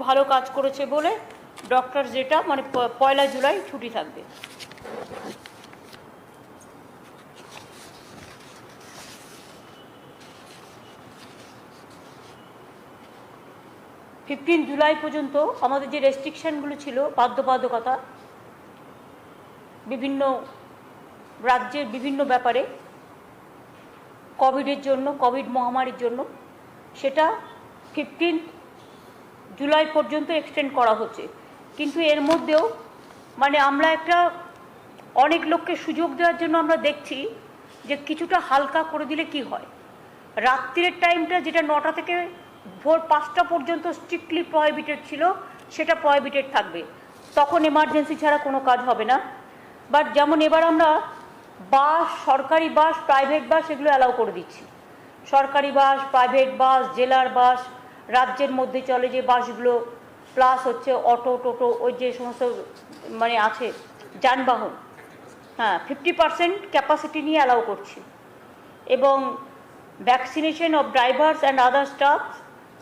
ভালো কাজ করেছে বলে ডক্টরস ডেটা মানে 1 জুলাই ছুটি থাকবে। জুলাই পর্যন্ত আমাদের যে রেস্ট্রিকশনগুলো ছিল, বাধ্যবাধকতা বিভিন্ন রাজ্যের বিভিন্ন ব্যাপারে কোভিডের জন্য, কোভিড মহামারীর জন্য, সেটা 15 জুলাই পর্যন্ত এক্সটেন্ড করা হচ্ছে। কিন্তু এর মধ্যেও মানে আমরা একটা অনেক লোককে সুযোগ দেওয়ার জন্য আমরা দেখছি যে কিছুটা হালকা করে দিলে কি হয়। রাত্রির টাইমটা যেটা 9টা থেকে ভোর 5টা পর্যন্ত স্ট্রিক্টলি প্রহিবিটেড ছিল, সেটা প্রহিবিটেড থাকবে। তখন এমার্জেন্সি ছাড়া কোনো কাজ হবে না। বাট যেমন এবার আমরা বাস, সরকারি বাস, প্রাইভেট বাস এগুলো অ্যালাউ করে দিচ্ছি। সরকারি বাস, প্রাইভেট বাস, জেলার বাস, রাজ্যের মধ্যে চলে যে বাসগুলো, প্লাস হচ্ছে অটো, টোটো, ওই যে সমস্ত মানে আছে যানবাহন, হ্যাঁ 50% ক্যাপাসিটি নিয়ে অ্যালাউ করছি। এবং vaccination of drivers and other staff,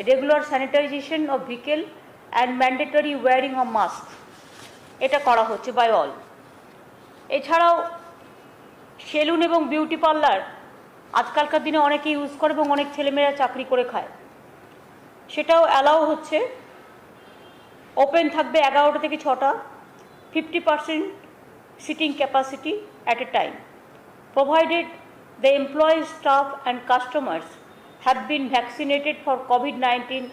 regular sanitization of vehicle and mandatory wearing of mask, এটা করা হচ্ছে বাই অল। এছাড়াও সেলুন এবং বিউটি পার্লার আজকালকার দিনে অনেকে ইউজ করে এবং অনেক ছেলেমেয়েরা চাকরি করে খায়, সেটাও অ্যালাউ হচ্ছে। ওপেন থাকবে 11টা থেকে 6টা, 50% seating capacity at a time, provided the employees, staff and customers have been vaccinated for COVID-19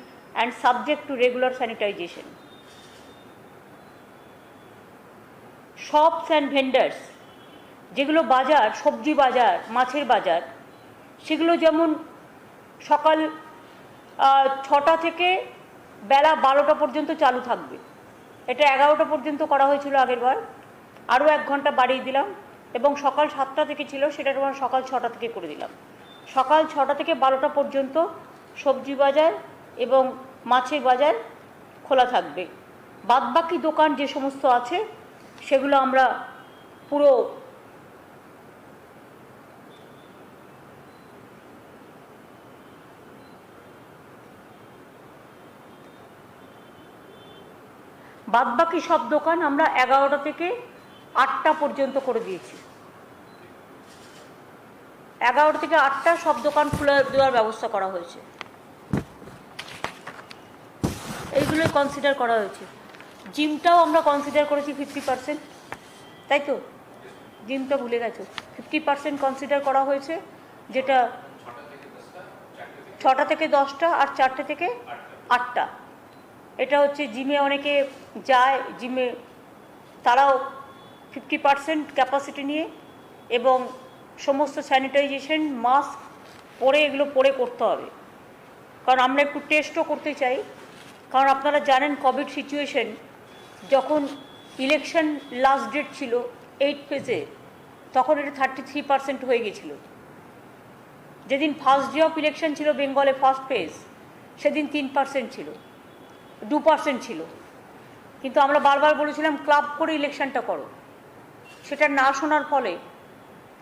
and subject to regular sanitization. Shops and vendors, যেগুলো বাজার, সবজি বাজার, মাছের বাজার, সেগুলো যেমন সকাল 6টা থেকে বেলা 12টা পর্যন্ত চালু থাকবে। এটা 11টা পর্যন্ত করা হয়েছিল আগের বার, আরও 1 ঘন্টা বাড়িয়ে দিলাম। এবং সকাল 7টা থেকে ছিল, সেটা আমরা সকাল 6টা থেকে করে দিলাম। সকাল 6টা থেকে 12টা পর্যন্ত সবজি বাজার এবং মাছের বাজার খোলা থাকবে। বাদবাকি দোকান যে সমস্ত আছে সেগুলো আমরা পুরো বাদবাকি সব দোকান আমরা 11টা থেকে 8টা পর্যন্ত করে দিয়েছি। 11টা থেকে 8টা সব দোকান খুলে দেওয়ার ব্যবস্থা করা হয়েছে। এইগুলোই কনসিডার করা হয়েছে। জিমটাও আমরা কনসিডার করেছি 50%, তাই তো? জিমটা ভুলে গেছো, 50% কনসিডার করা হয়েছে, যেটা 6টা থেকে 10টা আর 4টে থেকে 8টা। এটা হচ্ছে জিমে অনেকে যায়, জিমে তারাও 50% ক্যাপাসিটি নিয়ে এবং সমস্ত স্যানিটাইজেশন, মাস্ক পরে, এগুলো পরে করতে হবে। কারণ আমরা একটু টেস্টও করতে চাই। কারণ আপনারা জানেন কোভিড সিচুয়েশন, যখন ইলেকশন লাস্ট ডেট ছিল 8 ফেজে, তখন এটা 33% হয়ে গেছিল। যেদিন ফার্স্ট ডে অফ ইলেকশন ছিল বেঙ্গলে, ফার্স্ট ফেজ, সেদিন 3% ছিল, 2% ছিল। কিন্তু আমরা বারবার বলেছিলাম ক্লাব করে ইলেকশনটা করো। সেটা না শোনার ফলে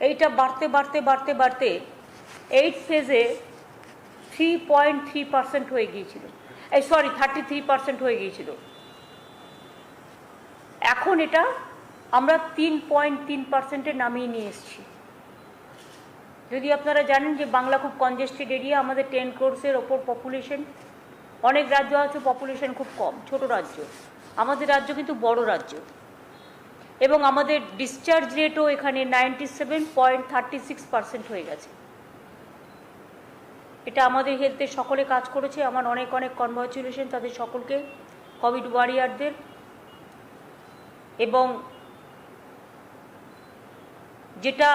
এইটা বাড়তে বাড়তে বাড়তে বাড়তে 8 ফেজে 3.3% হয়ে গিয়েছিল, 33% হয়ে গিয়েছিল। এখন এটা আমরা 3.3%-এ নামিয়ে নিয়ে এসেছি। যদি আপনারা জানেন যে বাংলা খুব কনজেস্টেড এরিয়া, আমাদের 10 crores-এর ওপর পপুলেশন। অনেক রাজ্য আছে পপুলেশন খুব কম, ছোট রাজ্য। আমাদের রাজ্য কিন্তু বড় রাজ্য। এবং আমাদের ডিসচার্জ রেটও এখানে 97.36% হয়ে গেছে। এটা আমাদের হেলথে সকলে কাজ করেছে। আমার অনেক অনেক কনগ্রাচুলেশন তাদের সকলকে, কোভিড ওয়ারিয়ারদের। এবং যেটা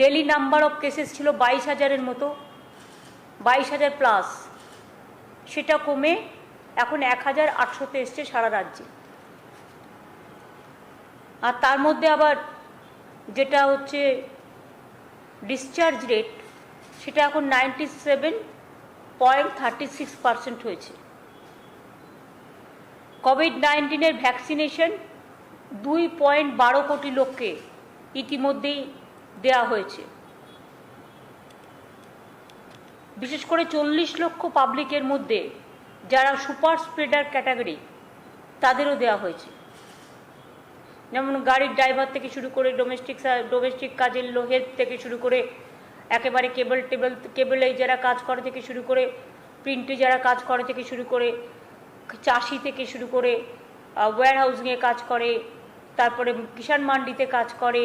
ডেলি নাম্বার অফ কেসেস ছিল 22,000-এর মতো, 22,000 প্লাস, সেটা কমে এখন 1,800-তে এসছে সারা রাজ্যে। আর তার মধ্যে আবার যেটা হচ্ছে ডিসচার্জ রেট, সেটা এখন 97.36% হয়েছে। কোভিড-19-এর ভ্যাকসিনেশন 2.12 কোটি লোককে ইতিমধ্যেই দেওয়া হয়েছে। বিশেষ করে 40 লক্ষ পাবলিকের মধ্যে যারা সুপার স্প্রেডার ক্যাটাগরি তাদেরও দেওয়া হয়েছে, যেমন গাড়ির ড্রাইভার থেকে শুরু করে ডোমেস্টিক কাজের হেল্প থেকে শুরু করে একেবারে কেবলে যারা কাজ করে থেকে শুরু করে প্রিন্টে যারা কাজ করে থেকে শুরু করে চাষি থেকে শুরু করে ওয়্যার হাউসিংয়ে কাজ করে, তারপরে কিষাণ মান্ডিতে কাজ করে,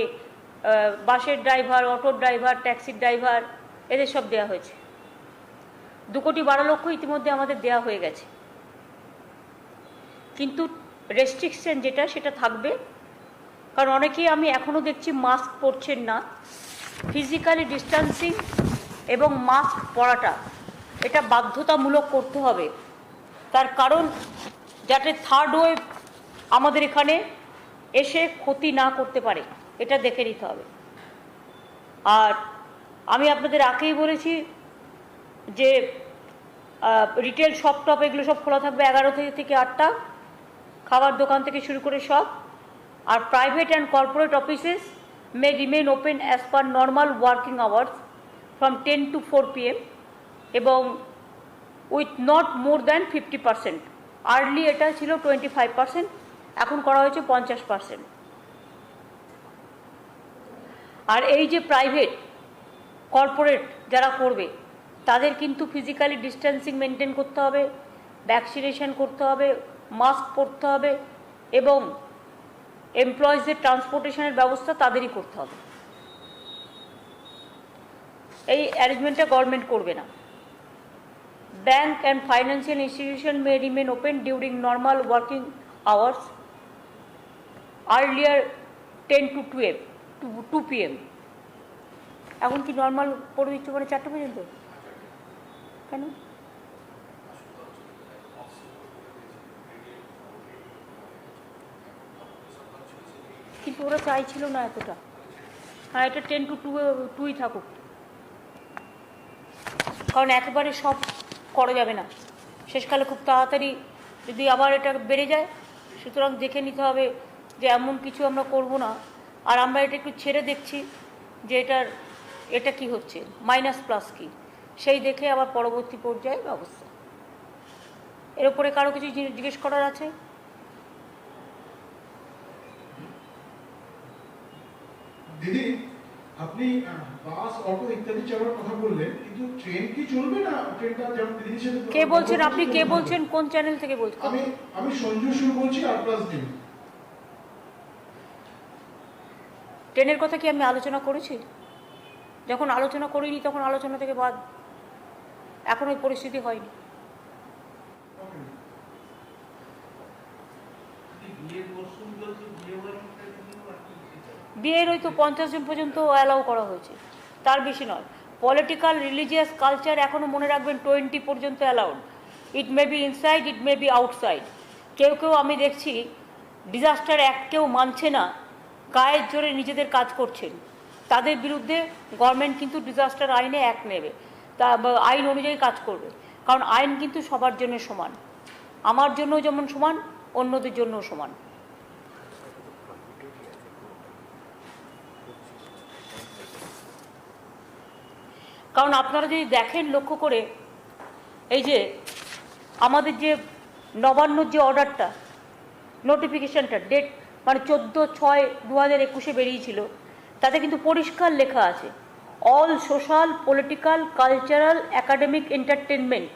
বাসের ড্রাইভার, অটোর ড্রাইভার, ট্যাক্সির ড্রাইভার, এদের সব দেওয়া হয়েছে। 2,12,00,000 ইতিমধ্যে আমাদের দেওয়া হয়ে গেছে, কিন্তু রেস্ট্রিকশন যেটা সেটা থাকবে, কারণ অনেকেই আমি এখনও দেখছি মাস্ক পরছেন না। ফিজিক্যালি ডিস্ট্যান্সিং এবং মাস্ক পরাটা এটা বাধ্যতামূলক করতে হবে, তার কারণ যাতে থার্ড ওয়েভ আমাদের এখানে এসে ক্ষতি না করতে পারে, এটা দেখে নিতে হবে। আর আমি আপনাদের আগেই বলেছি যে রিটেল শপ টপ এগুলো সব খোলা থাকবে 11 থেকে 8টা, খাবার দোকান থেকে শুরু করে সব। আর private and corporate offices may remain open as per normal working hours from 10 to 4 PM এবং with not more than 50%। Early এটা ছিল 25%, এখন করা হয়েছে 50%। আর এই যে প্রাইভেট কর্পোরেট যারা করবে তাদের কিন্তু ফিজিক্যালি ডিস্ট্যান্সিং মেনটেন করতে হবে, ভ্যাকসিনেশন করতে হবে, মাস্ক পরতে হবে এবং এমপ্লয়িজদের ট্রান্সপোর্টেশনের ব্যবস্থা তাদেরই করতে হবে। এই অ্যারেঞ্জমেন্টটা গভর্নমেন্ট করবে না। Bank and financial institution May remain open during normal working hours earlier 10 to 2 PM। এখন কি নর্মাল করে দিচ্ছে মানে 4টে পর্যন্ত? কেন? কিন্তু ওরা চাইছিল না এতটা। হ্যাঁ, এটা 10 to 2 থাকুক, কারণ একেবারে সব করা যাবে না, শেষকালে খুব তাড়াতাড়ি যদি আবার এটা বেড়ে যায়। সুতরাং দেখে নিতে হবে যে এমন কিছু আমরা করব না। আর আমরা এটা একটু ছেড়ে দেখছি যে এটা কি হচ্ছে, মাইনাস প্লাস কি, সেই দেখে আবার পরবর্তী পর্যায়ে ব্যবস্থা। এর উপরে কারো কিছু জিজ্ঞেস করার আছে? দিদি, আপনি বাস, অটো ইত্যাদি চালানোর কথা বললেন, কিন্তু ট্রেন কি চলবে না? ট্রেনটা যেমন দিদির সাথে কে বলছেন? আপনি কে বলছেন? কোন চ্যানেল থেকে বলছেন? আমি সঞ্জু সুর বলছি, আর+D। ট্রেনের কথা কি আমি আলোচনা করেছি? যখন আলোচনা করিনি তখন আলোচনা থেকে বাদ, এখন ওই পরিস্থিতি হয়নি। বিয়ের ওই তো 50 জন পর্যন্ত অ্যালাউ করা হয়েছে, তার বেশি নয়। পলিটিক্যাল, রিলিজিয়াস, কালচার এখনও মনে রাখবেন 20 পর্যন্ত allowed. It may be inside, it may be outside. কেউ কেউ আমি দেখছি ডিজাস্টার অ্যাক্টকেও মানছে না, গায়ের জোরে নিজেদের কাজ করছেন, তাদের বিরুদ্ধে গভর্নমেন্ট কিন্তু ডিজাস্টার আইনে অ্যাক্ট নেবে, তা আইন অনুযায়ী কাজ করবে। কারণ আইন কিন্তু সবার জন্য সমান, আমার জন্য যেমন সমান, অন্যদের জন্যও সমান। কারণ আপনারা যদি দেখেন লক্ষ্য করে, এই যে আমাদের যে নবান্নর যে অর্ডারটা, নোটিফিকেশানটা, ডেট মানে 14/6/2021 বেরিয়েছিল, তাতে কিন্তু পরিষ্কার লেখা আছে all social, political, cultural, academic, entertainment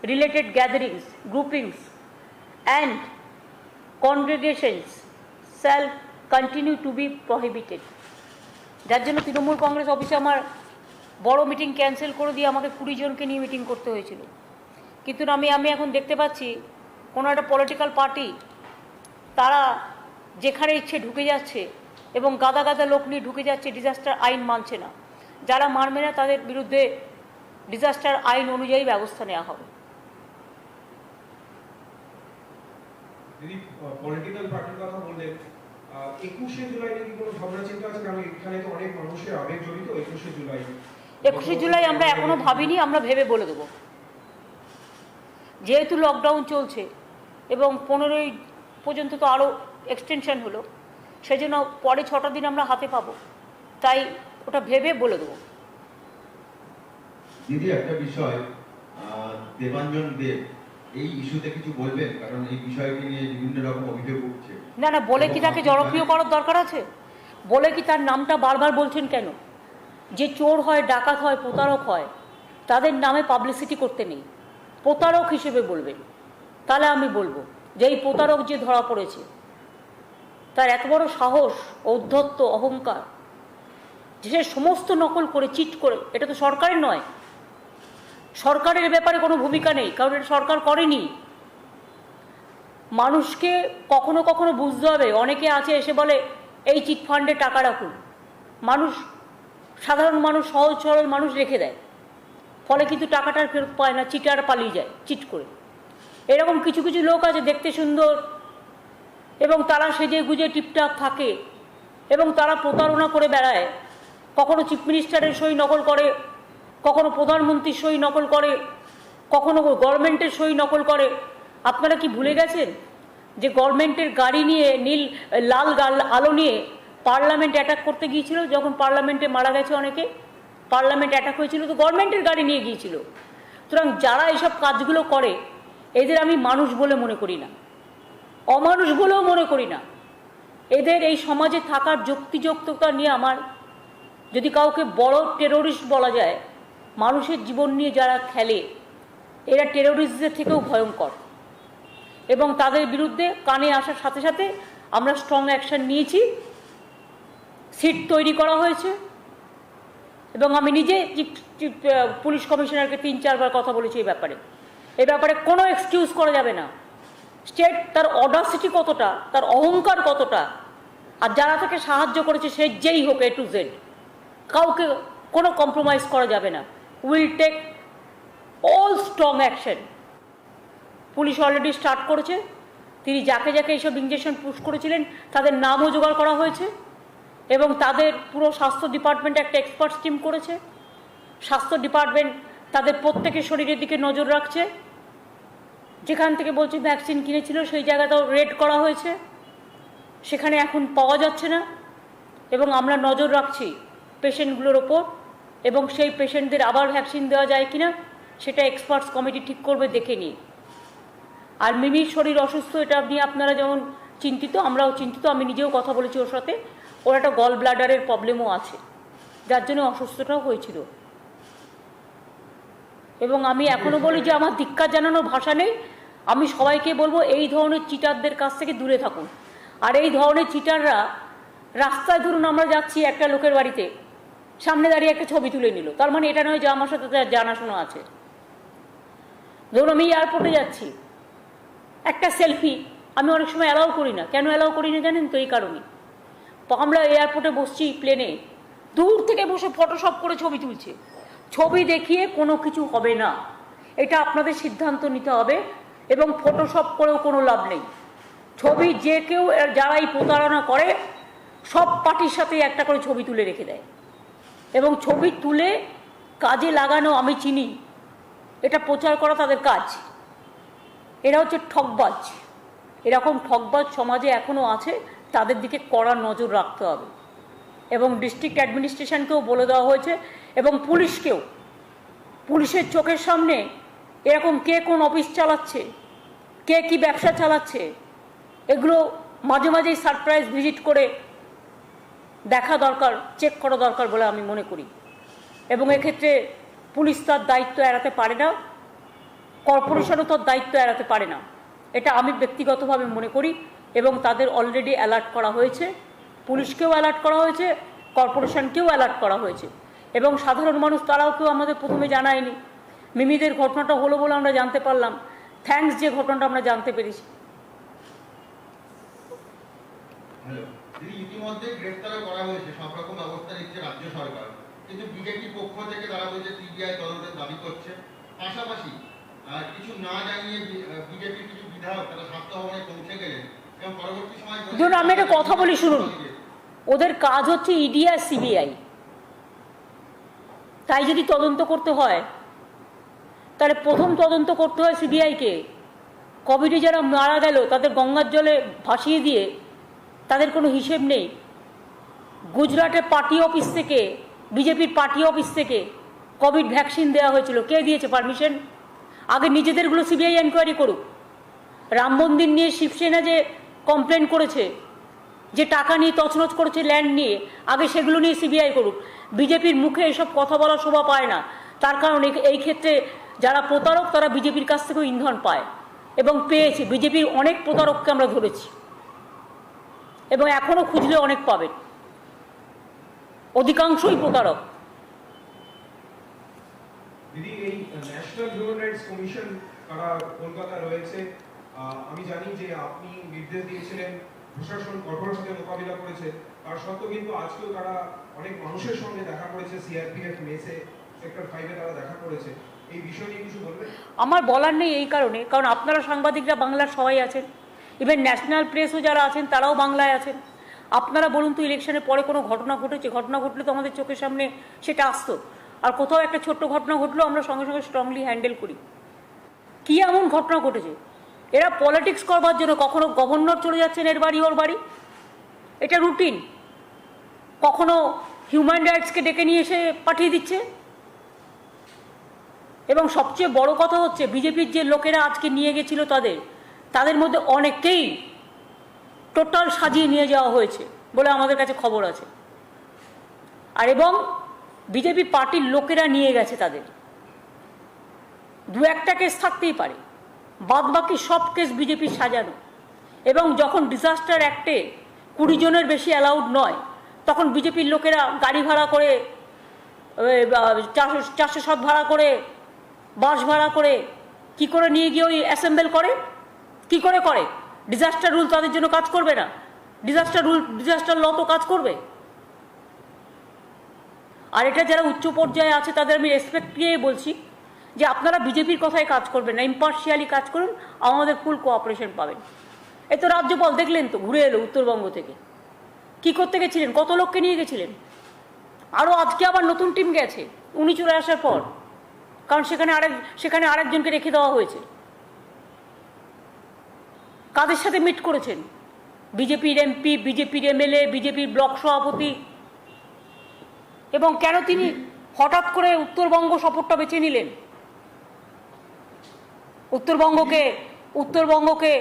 related gatherings, groupings and congregations shall continue to be prohibited. যার জন্য তৃণমূল কংগ্রেস অফিসে আমার বড় মিটিং ক্যান্সেল করে দিয়ে আমাকে 20 জনকে নিয়ে মিটিং করতে হয়েছিল। কিন্তু আমি এখন দেখতে পাচ্ছি কোনো একটা পলিটিক্যাল পার্টি তারা যেখানে ইচ্ছে ঢুকে যাচ্ছে এবং গাদা গাদা লোক নিয়ে ঢুকে যাচ্ছে, ডিজাস্টার আইন মানছে না। যারা মানবে না তাদের বিরুদ্ধে ডিজাস্টার আইন অনুযায়ী ব্যবস্থা নেওয়া হবে। দিদি, পলিটিক্যাল পার্টির কথা বললেন, 21শে জুলাই কি কোনো ভাবনা চিন্তা আছে? কারণ এখানে তো অনেক মানুষের আবেগ জড়িত। 21শে জুলাই আমরা এখনো ভাবিনি, আমরা ভেবে বলে দেবো। যেহেতু লকডাউন চলছে এবং 15ই পর্যন্ত তো আরও এক্সটেনশন হলো, সেজন্য পরে 6টা দিন আমরা হাতে পাবো, তাই ওটা ভেবে বলে দেবো। দিদি, একটা বিষয়, দেবাঞ্জন দেব এই ইস্যুতে কিছু বলবেন? কারণ এই বিষয়টি নিয়ে বিভিন্ন রকম অভিযোগ উঠছে। না না, বলে কি তাকে জনপ্রিয় করার দরকার আছে? বলে কি তার নামটা বারবার বলছেন কেন? যে চোর হয়, ডাকাত হয়, প্রতারক হয়, তাদের নামে পাবলিসিটি করতে নেই, প্রতারক হিসেবে বলবেন। তাহলে আমি বলবো যে এই প্রতারক যে ধরা পড়েছে, তার এত বড় সাহস, ঔদ্ধত্য, অহংকার, যে সে সমস্ত নকল করে, চিট করে। এটা তো সরকারের নয়, সরকারের ব্যাপারে কোনো ভূমিকা নেই, কারণ এটা সরকার করেনি। মানুষকে কখনো কখনো বুঝতে হবে। অনেকে আছে এসে বলে এই চিট ফান্ডে টাকা রাখুন, মানুষ, সাধারণ মানুষ, সহজ সরল মানুষ রেখে দেয়, ফলে কিন্তু টাকাটা ফেরত পায় না, চিটার পালিয়ে যায় চিট করে। এরকম কিছু কিছু লোক আছে দেখতে সুন্দর এবং তারা সেজে গুজে টিপটাপ থাকে এবং তারা প্রতারণা করে বেড়ায়। কখনো চিফ মিনিস্টারের সই নকল করে, কখনো প্রধানমন্ত্রীর সই নকল করে, কখনো গভর্নমেন্টের সই নকল করে। আপনারা কি ভুলে গেছেন যে গভর্নমেন্টের গাড়ি নিয়ে, লাল আলো নিয়ে পার্লামেন্ট অ্যাটাক করতে গিয়েছিল? যখন পার্লামেন্টে মারা গেছে অনেকে, পার্লামেন্ট অ্যাটাক হয়েছিল, তো গভর্নমেন্টের গাড়ি নিয়ে গিয়েছিল। সুতরাং যারা এইসব কাজগুলো করে, এদের আমি মানুষ বলে মনে করি না, অমানুষ বলেও মনে করি না। এদের এই সমাজে থাকার যুক্তিযুক্ততা নিয়ে আমার, যদি কাউকে বড় টেরোরিস্ট বলা যায়, মানুষের জীবন নিয়ে যারা খেলে, এরা টেরোরিস্টদের থেকেও ভয়ঙ্কর। এবং তাদের বিরুদ্ধে কানে আসার সাথে সাথে আমরা স্ট্রং অ্যাকশন নিয়েছি, সিট তৈরি করা হয়েছে। এবং আমি নিজে পুলিশ কমিশনারকে 3-4 বার কথা বলেছি এই ব্যাপারে কোনো এক্সকিউজ করা যাবে না। স্টেট তার অডাসিটি কতটা, তার অহংকার কতটা, আর যারা তাকে সাহায্য করেছে সে যেই হোক, A to Z, কাউকে কোনো কম্প্রোমাইজ করা যাবে না। Will take all strong action. Police already start করেছে। তিনি যাকে যাকে এইসব ইঞ্জেকশন পুশ করেছিলেন তাদের নামও জোগাড় করা হয়েছে এবং তাদের পুরো স্বাস্থ্য ডিপার্টমেন্ট একটা এক্সপার্টস টিম করেছে। স্বাস্থ্য ডিপার্টমেন্ট তাদের প্রত্যেকের শরীরের দিকে নজর রাখছে। যেখান থেকে বলছে ভ্যাকসিন কিনেছিল সেই জায়গাটাও রেড করা হয়েছে, সেখানে এখন পাওয়া যাচ্ছে না। এবং আমরা নজর রাখছি পেশেন্টগুলোর ওপর, এবং সেই পেশেন্টদের আবার ভ্যাকসিন দেওয়া যায় কিনা সেটা এক্সপার্টস কমিটি ঠিক করবে, দেখে নিয়ে। আর মিমির শরীর অসুস্থ, এটা নিয়ে আপনারা যেমন চিন্তিত, আমরাও চিন্তিত। আমি নিজেও কথা বলেছি ওর সাথে। ওর একটা গল ব্লাডারের প্রবলেমও আছে, যার জন্য অসুস্থটাও হয়েছিল। এবং আমি এখনও বলি যে আমার ধিক্কার জানানোর ভাষা নেই। আমি সবাইকে বলবো এই ধরনের চিটারদের কাছ থেকে দূরে থাকুন। আর এই ধরনের চিটাররা রাস্তায়, ধরুন আমরা যাচ্ছি একটা লোকের বাড়িতে, সামনে দাঁড়িয়ে একটা ছবি তুলে নিল, তার মানে এটা নয় যে আমার সাথে তার জানাশোনা আছে। ধরুন আমি এয়ারপোর্টে যাচ্ছি, একটা সেলফি আমি অনেক সময় অ্যালাউ করি না। কেন অ্যালাউ করি না জানেন তো? এই কারণে, আমরা এয়ারপোর্টে বসছি প্লেনে, দূর থেকে বসে ফটোশপ করে ছবি তুলছে। ছবি দেখিয়ে কোনো কিছু হবে না, এটা আপনাদের সিদ্ধান্ত নিতে হবে। এবং ফটোশপ করেও কোনো লাভ নেই। ছবি যে কেউ, যারা এই প্রতারণা করে, সব পার্টির সাথে একটা করে ছবি তুলে রেখে দেয় এবং ছবি তুলে কাজে লাগানো আমি চিনি, এটা প্রচার করা তাদের কাজ। এরা হচ্ছে ঠকবাজ। এরকম ঠকবাজ সমাজে এখনও আছে, তাদের দিকে কড়া নজর রাখতে হবে। এবং ডিস্ট্রিক্ট অ্যাডমিনিস্ট্রেশনকেও বলে দেওয়া হয়েছে এবং পুলিশকেও, পুলিশের চোখের সামনে এরকম কে কোন অফিস চালাচ্ছে, কে কি ব্যবসা চালাচ্ছে, এগুলো মাঝে মাঝেই সারপ্রাইজ ভিজিট করে দেখা দরকার, চেক করা দরকার বলে আমি মনে করি। এবং এক্ষেত্রে পুলিশ তার দায়িত্ব এড়াতে পারে না, কর্পোরেশনও তার দায়িত্ব এড়াতে পারে না, এটা আমি ব্যক্তিগতভাবে মনে করি। এবং তাদের অলরেডি অ্যালার্ট করা হয়েছে, পুলিশকেও অ্যালার্ট করা হয়েছে, কর্পোরেশনকেও অ্যালার্ট করা হয়েছে। এবং সাধারণ মানুষ তারাও কেউ আমাদের প্রথমে জানায়নি। মিমিদের ঘটনাটা হলো বলে আমরা জানতে পারলাম, থ্যাঙ্কস যে ঘটনাটা আমরা জানতে পেরেছি। ইতিমধ্যে গ্রেফতার করা হয়েছে, সব রকম ব্যবস্থা নিচ্ছে রাজ্য সরকার, কিন্তু বিজেপির পক্ষ থেকে তারা বলছে সিবিআই তদন্তের দাবি করছে। পাশাপাশি কিছু না জানিয়ে বিজেপির কিছু বিধায়ক তারা স্বাস্থ্য ভবনে পৌঁছে গেলেন এবং পরবর্তী সময় ধরুন আমি একটা কথা বলি, শুনুন, ওদের কাজ হচ্ছে ইডি আর সিবিআই। তাই যদি তদন্ত করতে হয় তাহলে প্রথম তদন্ত করতে হয় সিবিআইকে। কোভিডে যারা মারা গেল তাদের গঙ্গার জলে ভাসিয়ে দিয়ে তাদের কোনো হিসেব নেই। গুজরাটের পার্টি অফিস থেকে, বিজেপির পার্টি অফিস থেকে কোভিড ভ্যাকসিন দেওয়া হয়েছিল, কে দিয়েছে পারমিশন? আগে নিজেদেরগুলো সিবিআই এনকোয়ারি করুক। রাম মন্দির নিয়ে শিবসেনা যে কমপ্লেন করেছে, যে টাকা নিয়ে তছনছ করেছে ল্যান্ড নিয়ে, আগে সেগুলো নিয়ে সিবিআই করুক। বিজেপির মুখে এসব কথা বলার শোভা পায় না, তার কারণ এই ক্ষেত্রে যারা প্রতারক তারা বিজেপির কাছ থেকেও ইন্ধন পায় এবং পেয়েছে। বিজেপির অনেক প্রতারককে আমরা ধরেছি এবং এখনও খুঁজলে অনেক পাবেন, অধিকাংশই প্রতারক। দিদি, এই ন্যাশনাল হিউম্যান রাইটস কমিশন তারা কলকাতা রয়েছে, আমি জানি যে আপনি নির্দেশ দিয়েছিলেন, প্রশাসন কঠোরভাবে মোকাবিলা করেছে, তার সত্ত্বেও কিন্তু আজকেও তারা অনেক মানুষের সঙ্গে দেখা করেছে, সিআরপিএফ মেসে সেক্টর 5-এ তারা দেখা করেছে। এই বিষয় নিয়ে কিছু বলবেন? আমার বলার নেই এই কারণে, কারণ আপনারা সাংবাদিকরা বাংলার সবাই আছেন, ইভেন ন্যাশনাল প্রেসও যারা আছেন তারাও বাংলায় আছেন। আপনারা বলুন তো, ইলেকশনের পরে কোনো ঘটনা ঘটেছে? ঘটনা ঘটলে তো আমাদের চোখের সামনে সেটা আসতো, আর কোথাও একটা ছোট্ট ঘটনা ঘটলেও আমরা সঙ্গে সঙ্গে স্ট্রংলি হ্যান্ডেল করি। কী এমন ঘটনা ঘটেছে? এরা পলিটিক্স করবার জন্য কখনো গভর্নর চলে যাচ্ছেন এর বাড়ি ওর বাড়ি, এটা রুটিন। কখনো হিউম্যান রাইটসকে ডেকে নিয়ে এসে পাঠিয়ে দিচ্ছে। এবং সবচেয়ে বড় কথা হচ্ছে, বিজেপির যে লোকেরা আজকে নিয়ে গেছিল তাদের মধ্যে অনেককেই টোটাল সাজিয়ে নিয়ে যাওয়া হয়েছে বলে আমাদের কাছে খবর আছে। আর এবং বিজেপি পার্টির লোকেরা নিয়ে গেছে তাদের। দু একটা কেস থাকতেই পারে, বাদ বাকি সব কেস বিজেপির সাজানো। এবং যখন ডিজাস্টার অ্যাক্টে 20 জনের বেশি অ্যালাউড নয়, তখন বিজেপির লোকেরা গাড়ি ভাড়া করে, 407 ভাড়া করে, বাস ভাড়া করে কি করে নিয়ে গিয়ে ওই অ্যাসেম্বল করে? কি করে করে? ডিজাস্টার রুল তাদের জন্য কাজ করবে না? ডিজাস্টার ল তো কাজ করবে। আর এটা যারা উচ্চ পর্যায়ে আছে তাদের আমি রেসপেক্ট দিয়ে বলছি যে আপনারা বিজেপির কথায় কাজ করবেন না, ইম্পার্শিয়ালি কাজ করুন, আমাদের ফুল কোঅপারেশন পাবেন। এই তো রাজ্যপাল দেখলেন তো, ঘুরে এলো উত্তরবঙ্গ থেকে। কি করতে গেছিলেন? কত লোককে নিয়ে গেছিলেন? আরও আজকে আবার নতুন টিম গেছে উনি চলে আসার পর, কারণ সেখানে আরেকজনকে রেখে দেওয়া হয়েছে। কাদের সাথে মিট করেছেন? বিজেপির এমপি, বিজেপির এমএলএ, বিজেপির ব্লক সভাপতি। এবং কেন তিনি হঠাৎ করে উত্তরবঙ্গ সফরটা বেছে নিলেন? উত্তরবঙ্গকে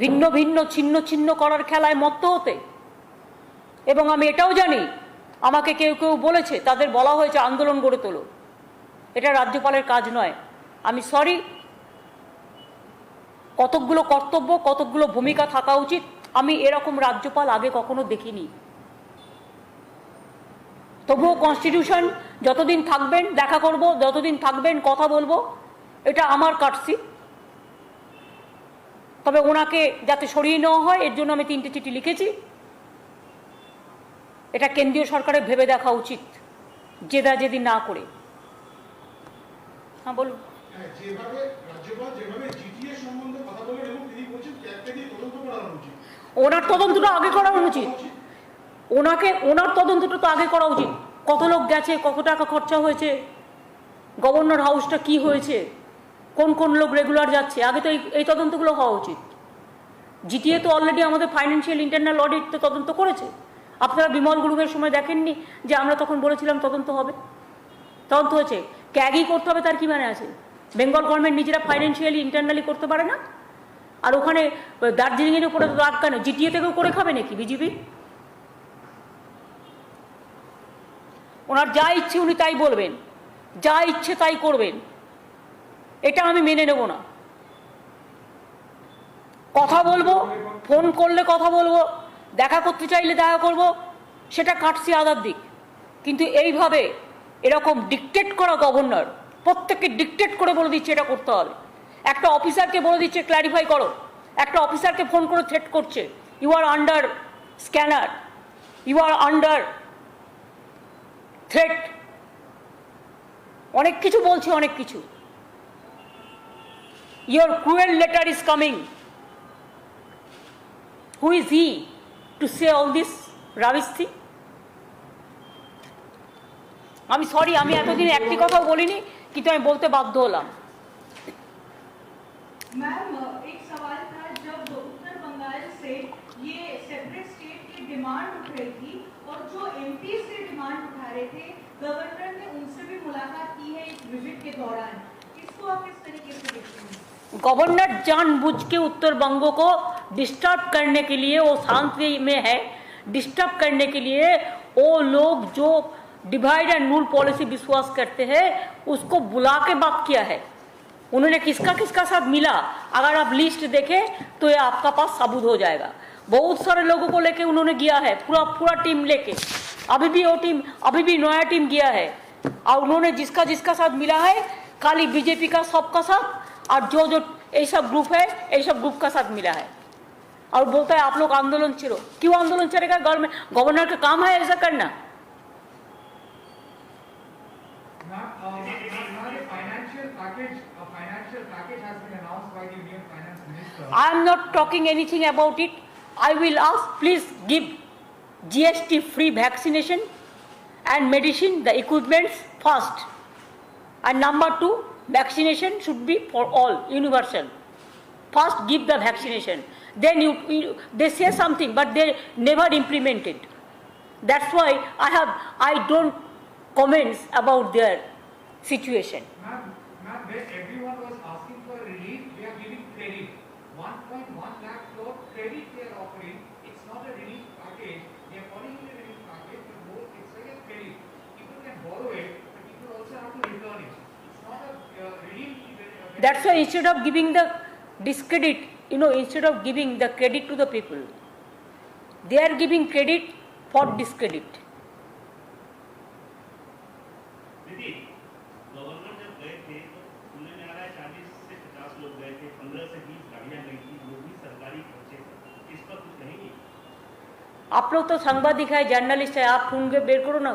ভিন্ন ভিন্ন ছিন্ন ছিন্ন করার খেলায় মত্ত হতে। এবং আমি এটাও জানি, আমাকে কেউ কেউ বলেছে, তাদের বলা হয়েছে আন্দোলন গড়ে তোলো। এটা রাজ্যপালের কাজ নয়। আমি সরি, কতকগুলো কর্তব্য, কতকগুলো ভূমিকা থাকা উচিত। আমি এরকম রাজ্যপাল আগে কখনো দেখিনি। তবুও কনস্টিটিউশন, যতদিন থাকবেন দেখা করব, যতদিন থাকবেন কথা বলবো, এটা আমার কাটসি। তবে ওনাকে যাতে সরিয়ে নেওয়া হয় এর জন্য আমি 3টে চিঠি লিখেছি। এটা কেন্দ্রীয় সরকারের ভেবে দেখা উচিত, জেদি না করে। হ্যাঁ বলুন। যেভাবে রাজ্যপাল যেভাবে জিটিএ সম্বন্ধে কথা বলেন এবং তিনি বলছেন ক্যাবকে দিয়ে তদন্ত করানো উচিত, ওনার তদন্তটা আগে করানো উচিত। ওনার তদন্তটা তো আগে করা উচিত। কত লোক গেছে, কত টাকা খরচা হয়েছে, গভর্নর হাউসটা কি হয়েছে, কোন কোন লোক রেগুলার যাচ্ছে, আগে তো এই তদন্তগুলো হওয়া উচিত। জিটিএ তো অলরেডি আমাদের ফাইন্যান্সিয়াল ইন্টারনাল অডিট তো তদন্ত করেছে। আপনারা বিমল গুরুংয়ের সময় দেখেননি যে আমরা তখন বলেছিলাম তদন্ত হবে? তদন্ত হয়েছে। ক্যাগই করতে হবে তার কি মানে আছে? বেঙ্গল গভর্নমেন্ট নিজেরা ফাইন্যান্সিয়ালি ইন্টারনালি করতে পারে না? আর ওখানে দার্জিলিংয়ের উপরে তো রাগ কেন? জিটিএ থেকেও করে খাবে নাকি বিজেপি? ওনার যা ইচ্ছে উনি তাই বলবেন, যা ইচ্ছে তাই করবেন, এটা আমি মেনে নেব না। কথা বলবো, ফোন করলে কথা বলবো, দেখা করতে চাইলে দেখা করব, সেটা কাটছি আদার দিক। কিন্তু এইভাবে এরকম ডিকটেট করা গভর্নর, প্রত্যেককে ডিকটেট করে বলে দিচ্ছে এটা করতে হবে। একটা অফিসারকে বলে দিচ্ছে ক্ল্যারিফাই করো, একটা অফিসারকে ফোন করে থ্রেট করছে, you are under scanner, you are under threat, অনেক কিছু বলছে, অনেক কিছু। Your cruel letter is coming. Who is he to say all this rubbish thing? আমি সরি, আমি এতদিন একটি কথাও বলিনি, কিন্তু আমি বলতে বাধ্য হলাম। मैम एक सवाल था, जब उत्तर बंगाल से ये सेपरेट स्टेट की डिमांड उठ रही थी और जो एमपी से डिमांड उठा रहे थे, गवर्नर ने उनसे भी मुलाकात की है इस विजिट के दौरान। इसको आप इस तरीके से देखते हैं? गवर्नर जानबूझ के उत्तर बंग को डिस्टर्ब करने के लिए, वो शांति में है, डिस्टर्ब करने के लिए वो लोग जो डिवाइड एंड रूल पॉलिसी विश्वास करते हैं उसको बुला के बात किया है। उन्होंने किसका किसका साथ मिला, अगर आप लिस्ट देखें तो ये आपका पास साबुत हो जाएगा। बहुत सारे लोगों को लेके उन्होंने गया है, पूरा टीम लेके। अभी भी वो टीम, अभी भी नया टीम गया है, और उन्होंने जिसका जिसका साथ मिला है खाली बीजेपी का सबका साथ, और जो जो ये सब ग्रुप है ये सब ग्रुप का साथ मिला है, और बोलता है आप लोग आंदोलन छेड़ो। क्यों आंदोलन चलेगा? गवर्नर का काम है ऐसा करना। I am not talking anything about it. I will ask, please give GST free vaccination and medicine, the equipments first. And number 2, vaccination should be for all, universal. First give the vaccination. Then they say something, but they never implement it. That's why I don't comments about their situation. Ma'am, where everyone was asking for relief, they are giving credit. 1.1 lakh crore credit they are offering. It's not a relief package. They are calling it a relief package, but more, it's like a credit. People can borrow it, but people also have to return it. It's not a relief. That's why instead of giving the discredit, instead of giving the credit to the people, they are giving credit for discredit. दीदी, governor जब गए थे तो सुनने में आ रहा है 40 से 50 लोग गए थे, 15 से 20 गाड़ियां गई थी, वो भी सरकारी खर्चे थे। इस पर कुछ कहेंगे? आप लोग तो सांबादिक है, जर्नलिस्ट है, आप ढूंढ के बेर करो ना,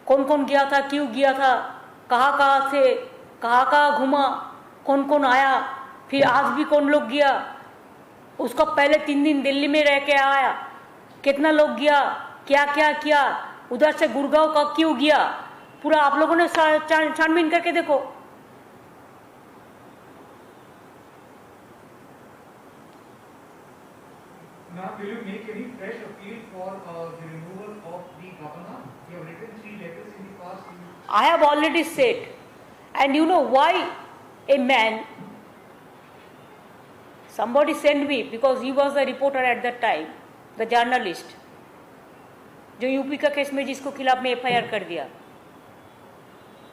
कौन कौन गया था, क्यों गया था, कहाँ से कहाँ घूमा, कौन कौन आया, फिर आज भी कौन लोग गया, उसको पहले 3 दिन दिल्ली में रह के आया, कितना लोग गया, क्या क्या किया, उधर से गुड़गांव का क्यों गया, पूरा आप लोगों ने छानबीन करके देखो। Now, will you make any fresh appeal for the removal of the governor? You have written 3 letters in the past. I have already said, and you know why a man, somebody sent me, because he was the reporter at that time, the journalist, जो UP का case में जिसको खिलाफ में FIR कर दिया,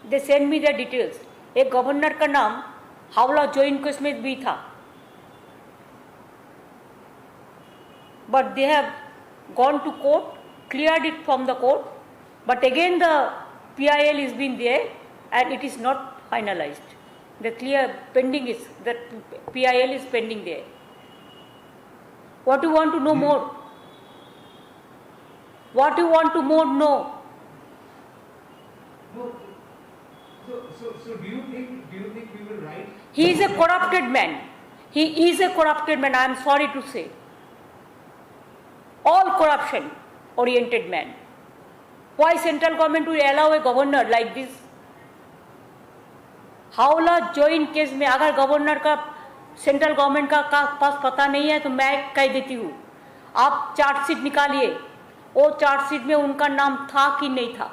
they send me the details. एक governor का नाम हावला जॉइन केस में भी था, but they have gone to court, cleared it from the court, but again the PIL is been there and it is not finalized. The pending is that PIL is pending there. What do you want to know more? What do you want to more know? No. So do you think we will write? He is a corrupted man. He is a corrupted man. I am sorry to say. All corruption oriented man. Why central government will allow a governor like this? Hawala joint case में अगर governor का central government का पास पता नहीं है तो मैं कह देती हूँ, आप चार्जशीट निकालिए, वो चार्जशीट में उनका नाम था कि नहीं था।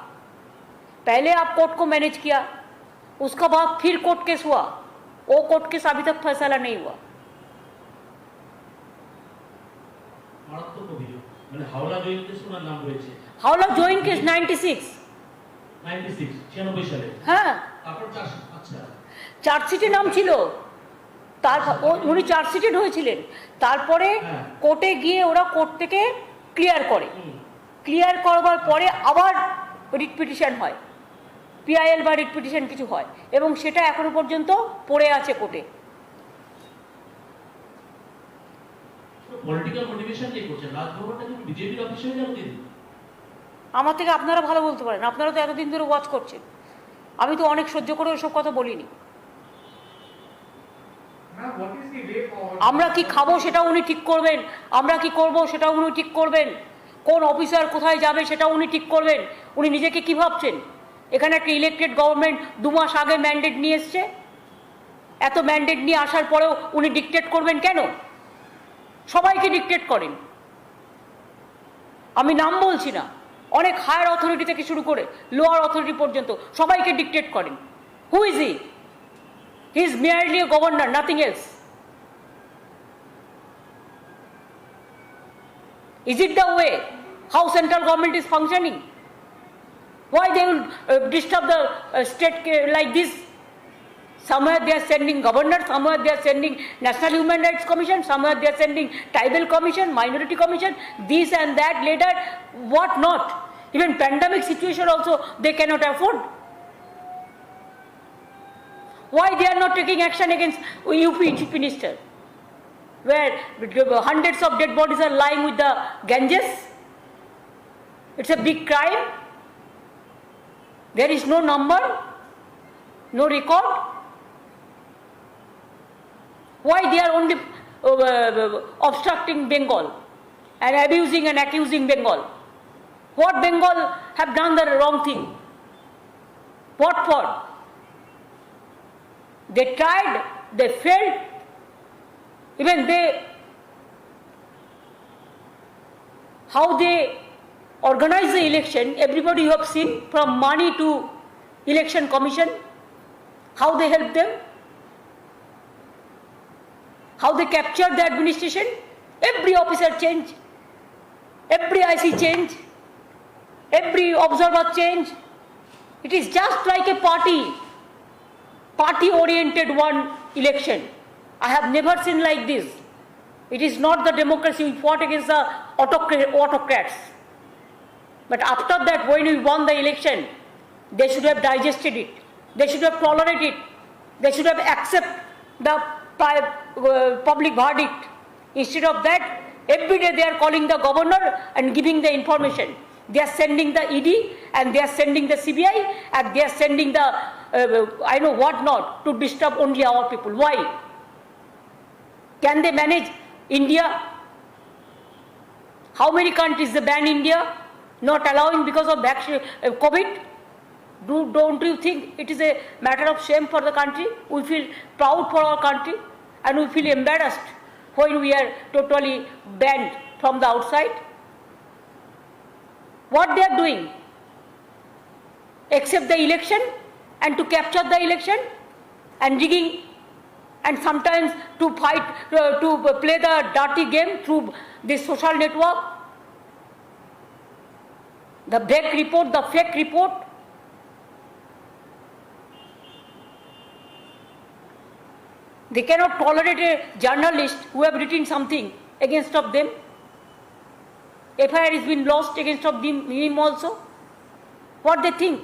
पहले आप कोर्ट को मैनेज किया, उसका बाद फिर कोर्ट केस हुआ, वो कोर्ट केस अभी तक फैसला नहीं हुआ। মারাত্মক অভিযোগ, মানে হাওড়া জয়েন্ট কেস ওনার নাম রয়েছে। হাওড়া জয়েন্ট কেস 96 সালে। হ্যাঁ, তারপর আচ্ছা চার্জশিটে নাম ছিল, উনি চার্জশিটেড হয়েছিলেন, তারপরে কোর্টে গিয়ে ওরা কোর্ট থেকে ক্লিয়ার করে, ক্লিয়ার করবার পরে আবার রিট পিটিশন হয়, পিআইএল বা রিট পিটিশন কিছু হয়, এবং সেটা এখনো পর্যন্ত পড়ে আছে কোর্টে। পলিটিক্যাল মোটিভেশন কে করছেন? রাজভবনটা কি বিজেপির অফিস হয়ে যাবে দিন? আমার থেকে আপনারা ভালো বলতে পারেন, আপনারা তো এতদিন ধরে ওয়াচ করছেন, আমি তো অনেক সহ্য করে ওসব কথা বলিনি। আমরা কি খাবো সেটা উনি ঠিক করবেন, আমরা কি করব সেটা উনি ঠিক করবেন, কোন অফিসার কোথায় যাবে সেটা উনি ঠিক করবেন। উনি নিজেকে কি ভাবছেন? এখানে একটা ইলেক্টেড গভর্নমেন্ট 2 মাস আগে ম্যান্ডেট নিয়ে এসছে, এত ম্যান্ডেট নিয়ে আসার পরেও উনি ডিক্টেট করবেন কেন? সবাইকে ডিক্টেট করেন, আমি নাম বলছি না, অনেক হায়ার অথরিটি থেকে শুরু করে লোয়ার অথরিটি পর্যন্ত সবাইকে ডিক্টেট করেন। হু is he? He is merely a governor, nothing else. Is it the way how central government is functioning? Why they will disturb the state like this? Somewhere they are sending governor, somewhere they are sending National Human Rights Commission, somewhere they are sending Tribal Commission, Minority Commission, this and that, later, what not. Even pandemic situation also they cannot afford. Why they are not taking action against UP Chief Minister, where hundreds of dead bodies are lying with the Ganges? It's a big crime. There is no number, no record. Why they are only obstructing Bengal and abusing and accusing Bengal? What Bengal have done the wrong thing? What for? They tried, they failed. Even how they organize the election, everybody you have seen, from money to election commission, how they help them, how they capture the administration. Every officer change, every IC change, every observer change. It is just like a party-oriented one election. I have never seen like this. It is not the democracy. We fought against the autocrats. But after that, when we won the election, they should have digested it. They should have tolerated it. They should have accepted the public verdict. Instead of that, every day they are calling the governor and giving the information. They are sending the ED and they are sending the CBI and they are sending the I know what not to disturb only our people. Why? Can they manage India? How many countries they ban India? Not allowing because of COVID? Don't you think it is a matter of shame for the country? We feel proud for our country and we feel embarrassed when we are totally banned from the outside. What they are doing? Except the election and to capture the election and rigging and sometimes to fight, to play the dirty game through this social network. The fake report. They cannot tolerate a journalist who have written something against of them. FIR has been lost against of him also. What they think?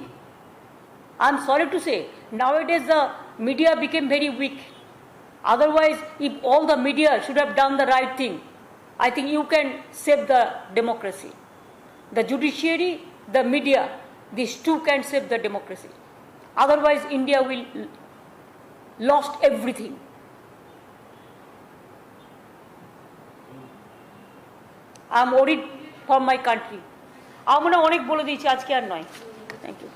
I am sorry to say, nowadays the media became very weak. Otherwise, if all the media should have done the right thing, I think you can save the democracy. The judiciary, the media, these two can save the democracy. Otherwise, India will lost everything. I am worried for my country. আমরা অনেক বলে দিয়েছি, আজকে আর নয়। Thank you.